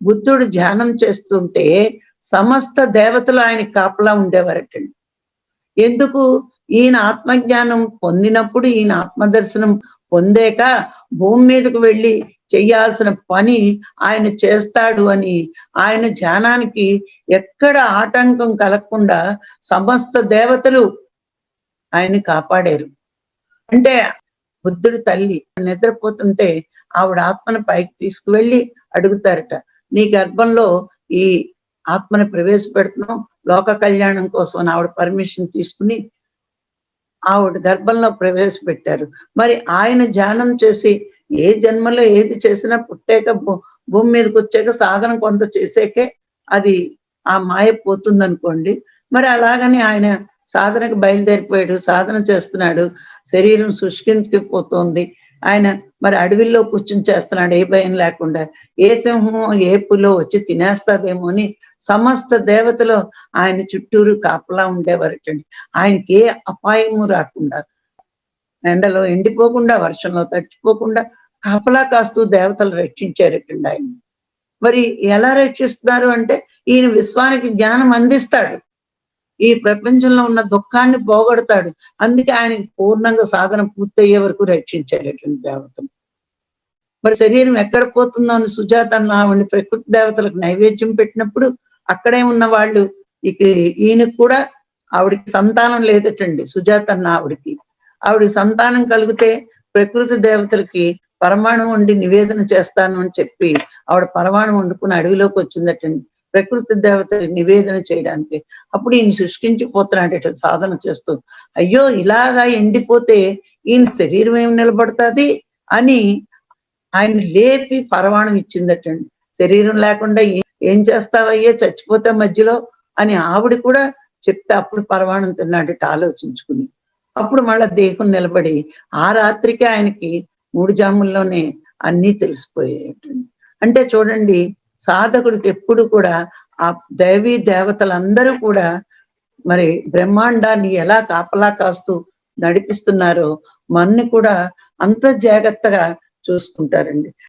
బుద్ధుడు ధ్యానం చేస్తుంటే సమస్త దేవతలు ఆయనకి కాపలా ఉండేవారటండి. ఎందుకు? ఈయన ఆత్మజ్ఞానం పొందినప్పుడు, ఈయన ఆత్మదర్శనం పొందాక భూమి మీదకు వెళ్ళి చెయ్యాల్సిన పని ఆయన చేస్తాడు అని ఆయన ధ్యానానికి ఎక్కడ ఆటంకం కలగకుండా సమస్త దేవతలు ఆయన్ని కాపాడారు. అంటే బుద్ధుడి తల్లి నిద్రపోతుంటే ఆవిడ ఆత్మను పైకి తీసుకువెళ్ళి అడుగుతారట, నీ గర్భంలో ఈ ఆత్మని ప్రవేశపెడుతున్నాం లోక కళ్యాణం కోసం అని ఆవిడ పర్మిషన్ తీసుకుని ఆవిడ గర్భంలో ప్రవేశపెట్టారు. మరి ఆయన ధ్యానం చేసి ఏ జన్మలో ఏది చేసినా పుట్టాక భూమి మీదకి వచ్చాక సాధన కొంత చేసాకే అది ఆ మాయ పోతుందనుకోండి. మరి అలాగని ఆయన సాధనకు బయలుదేరిపోయాడు, సాధన చేస్తున్నాడు, శరీరం శుష్కించుకుపోతుంది. ఆయన మరి అడవిలో కూర్చుని చేస్తున్నాడు ఏ భయం లేకుండా. ఏ సింహం ఏ పులో వచ్చి తినేస్తాదేమో అని సమస్త దేవతలు ఆయన చుట్టూరు కాపలా ఉండేవారటండి. ఆయనకి ఏ అపాయము రాకుండా, ఎండలో ఎండిపోకుండా, వర్షంలో తడిచిపోకుండా కాపలా కాస్తూ దేవతలు రక్షించారటండి ఆయన. మరి ఎలా రక్షిస్తున్నారు అంటే ఈయన విశ్వానికి జ్ఞానం అందిస్తాడు, ఈ ప్రపంచంలో ఉన్న దుఃఖాన్ని పోగొడతాడు. అందుకే ఆయన పూర్ణంగా సాధన పూర్తయ్యే వరకు రక్షించారటండి దేవతలు. మరి శరీరం ఎక్కడ పోతుందో అని సుజాత ఆవిడ ప్రకృతి దేవతలకు నైవేద్యం పెట్టినప్పుడు అక్కడే ఉన్న వాళ్ళు ఇక ఈయనకు కూడా ఆవిడికి సంతానం లేదటండి. సుజాత ఆవిడికి సంతానం కలిగితే ప్రకృతి దేవతలకి పరమాణం వండి నివేదన చేస్తాను అని చెప్పి ఆవిడ పరమాణం వండుకుని అడవిలోకి వచ్చిందటండి ప్రకృతి దేవతకి నివేదన చేయడానికి. అప్పుడు ఈయన శుష్కించిపోతున్నాడట సాధన చేస్తూ. అయ్యో ఇలాగా ఎండిపోతే ఈయన శరీరం ఏమి నిలబడుతుంది అని ఆయన లేపి పరమాణం ఇచ్చిందటండి. శరీరం లేకుండా ఏం చేస్తావయ్యే చచ్చిపోతే మధ్యలో అని ఆవిడ కూడా చెప్తే అప్పుడు పరమాణం తిన్నాడట ఆలోచించుకుని. అప్పుడు మళ్ళా దేహం నిలబడి ఆ రాత్రికి ఆయనకి 3 జాముల్లోనే అన్నీ తెలిసిపోయేటండి. అంటే చూడండి, సాధకుడికి ఎప్పుడు కూడా ఆ దైవీ దేవతలందరూ కూడా మరి బ్రహ్మాండాన్ని ఎలా కాపలా కాస్తూ నడిపిస్తున్నారో మనని కూడా అంత జాగ్రత్తగా చూసుకుంటారండి.